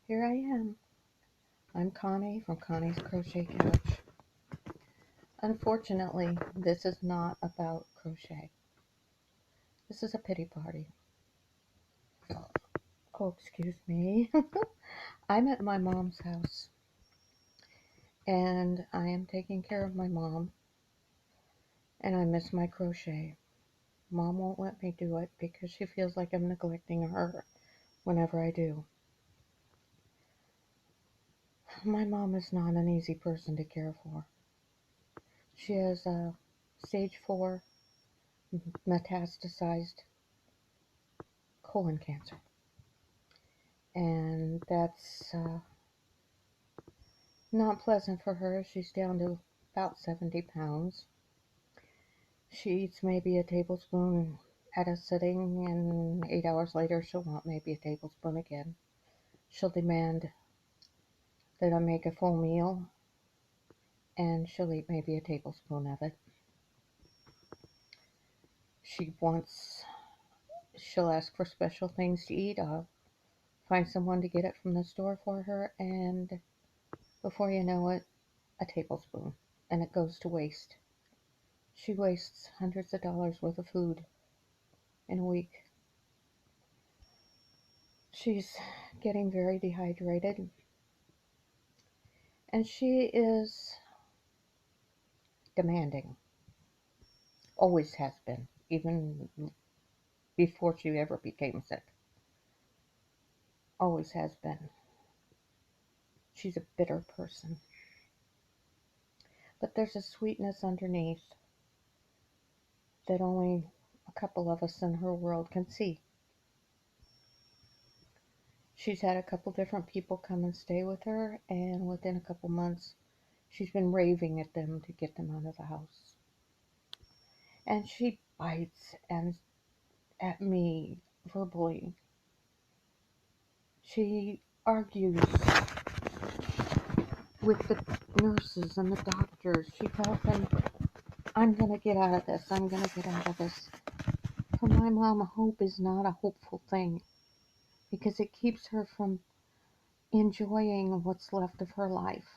Here I am. I'm Connie from Connie's Crochet Couch. Unfortunately, this is not about crochet. This is a pity party. Oh, excuse me. I'm at my mom's house and I am taking care of my mom and I miss my crochet. Mom won't let me do it because she feels like I'm neglecting her whenever I do. My mom is not an easy person to care for. She has a stage 4 metastasized colon cancer. And that's not pleasant for her. She's down to about 70 pounds. She eats maybe a tablespoon at a sitting, and 8 hours later, she'll want maybe a tablespoon again. She'll demand that I make a full meal, and she'll eat maybe a tablespoon of it. She'll ask for special things to eat. I'll find someone to get it from the store for her, and before you know it, a tablespoon, and it goes to waste. She wastes hundreds of dollars worth of food in a week. She's getting very dehydrated, and she is demanding. Always has been, even before she ever became sick. Always has been. She's a bitter person. But there's a sweetness underneath that only a couple of us in her world can see. She's had a couple different people come and stay with her, and within a couple months, she's been raving at them to get them out of the house. And she bites and at me verbally. She argues with the nurses and the doctors. She tells them, I'm going to get out of this. I'm going to get out of this. For my mom, hope is not a hopeful thing because it keeps her from enjoying what's left of her life.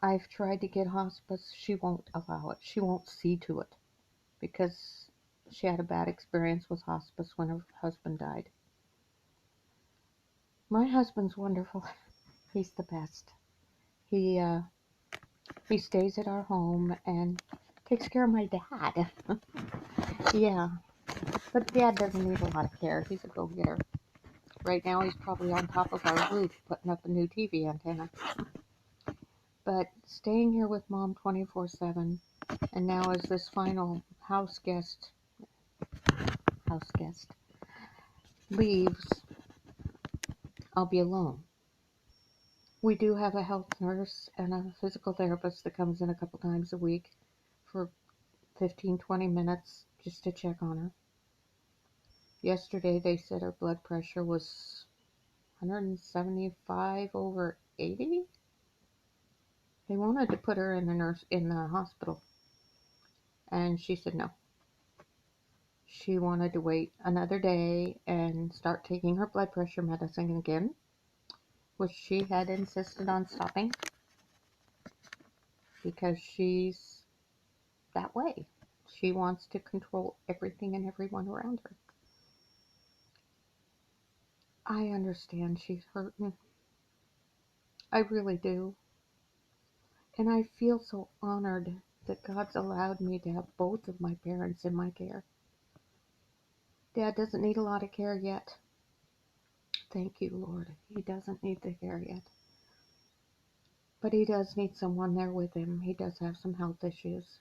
I've tried to get hospice. She won't allow it. She won't see to it because she had a bad experience with hospice when her husband died. My husband's wonderful. He's the best. He he stays at our home and takes care of my dad. Yeah, but dad doesn't need a lot of care. He's a go-getter. Right now he's probably on top of our roof putting up a new TV antenna. But staying here with mom 24/7, and now as this final house guest leaves, I'll be alone. We do have a health nurse and a physical therapist that comes in a couple times a week for 15-20 minutes just to check on her. Yesterday they said her blood pressure was 175 over 80. They wanted to put her in the hospital, and she said no. She wanted to wait another day and start taking her blood pressure medicine again, which she had insisted on stopping because she's that way. She wants to control everything and everyone around her. I understand she's hurting. I really do. And I feel so honored that God's allowed me to have both of my parents in my care. Dad doesn't need a lot of care yet. Thank you, Lord. He doesn't need the care yet. But he does need someone there with him. He does have some health issues.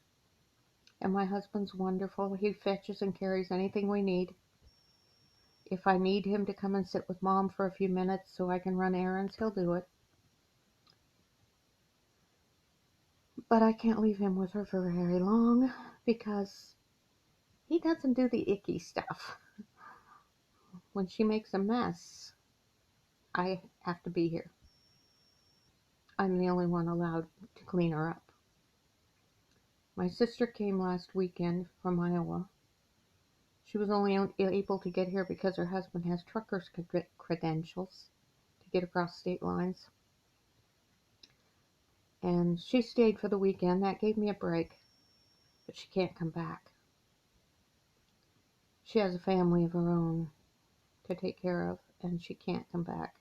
And my husband's wonderful. He fetches and carries anything we need. If I need him to come and sit with mom for a few minutes so I can run errands, he'll do it. But I can't leave him with her for very long because he doesn't do the icky stuff. When she makes a mess, I have to be here. I'm the only one allowed to clean her up. My sister came last weekend from Iowa, She was only able to get here because her husband has trucker's credentials to get across state lines. And she stayed for the weekend. That gave me a break. But she can't come back. She has a family of her own to take care of, and she can't come back.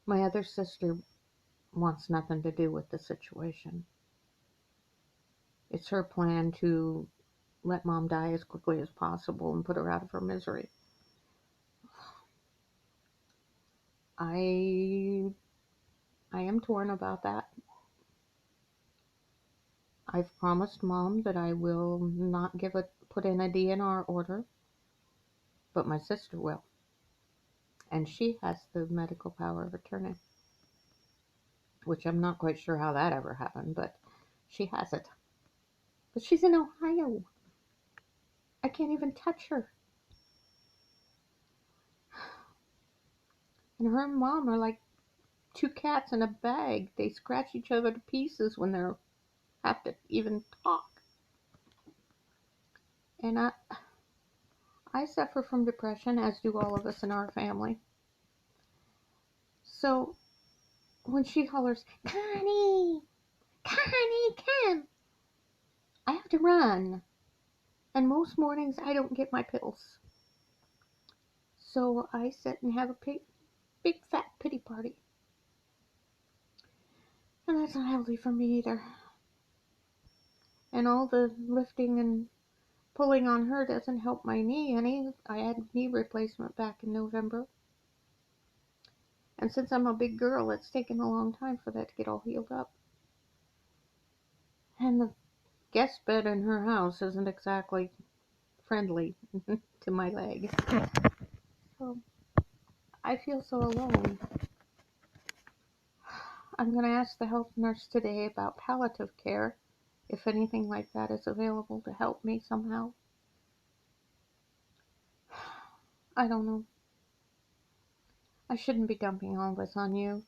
My other sister wants nothing to do with the situation. It's her plan to let mom die as quickly as possible and put her out of her misery. I am torn about that. I've promised mom that I will not put in a DNR order, but my sister will. And she has the medical power of attorney, which I'm not quite sure how that ever happened, but she has it. But she's in Ohio. I can't even touch her. And her and mom are like two cats in a bag. They scratch each other to pieces when they have to even talk. And I suffer from depression, as do all of us in our family. So when she hollers, Connie, Connie, come, I have to run. And most mornings I don't get my pills. So I sit and have a big fat pity party. And that's not healthy for me either. And all the lifting and pulling on her doesn't help my knee any. I had knee replacement back in November. And since I'm a big girl, it's taken a long time for that to get all healed up. And the guest bed in her house isn't exactly friendly to my leg. So I feel so alone. I'm going to ask the health nurse today about palliative care, if anything like that is available to help me somehow. I don't know. I shouldn't be dumping all this on you.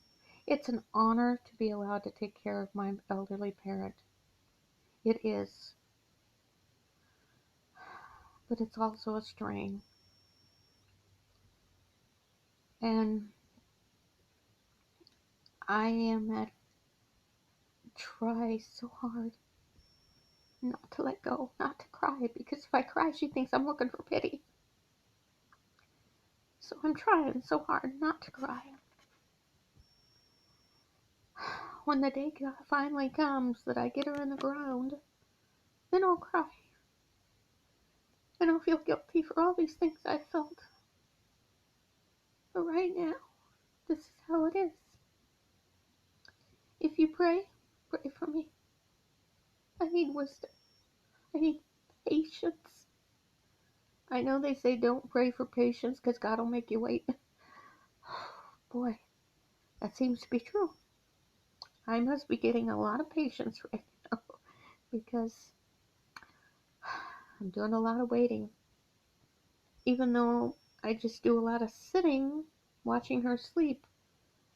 It's an honor to be allowed to take care of my elderly parent. It is. But it's also a strain. And I am at try so hard not to let go, not to cry, because if I cry, she thinks I'm looking for pity. So I'm trying so hard not to cry. When the day finally comes that I get her in the ground, then I'll cry. And I'll feel guilty for all these things I felt. But right now, this is how it is. If you pray for me. I need wisdom. I need patience. I know they say don't pray for patience because God will make you wait. Boy, that seems to be true. I must be getting a lot of patience right now because I'm doing a lot of waiting. Even though I just do a lot of sitting, watching her sleep,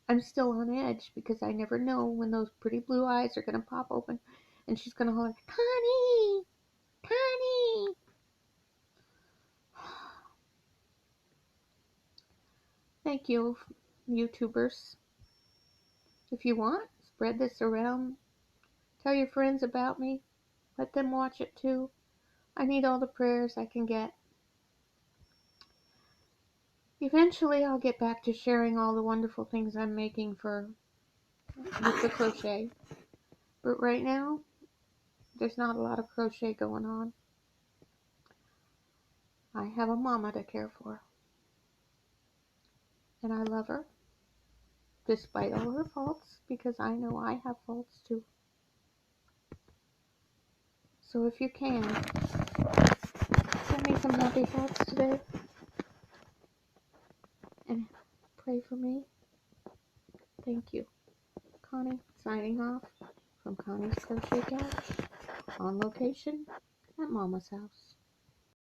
I'm still on edge because I never know when those pretty blue eyes are going to pop open and she's going to holler, Connie! Connie! Thank you, YouTubers. If you want, spread this around. Tell your friends about me. Let them watch it too. I need all the prayers I can get. Eventually, I'll get back to sharing all the wonderful things I'm making with the crochet. But right now, there's not a lot of crochet going on. I have a mama to care for. And I love her, despite all her faults, because I know I have faults too. So if you can, send me some happy thoughts today. And pray for me. Thank you. Connie, signing off from Connie's Crochet Couch, on location at Mama's house.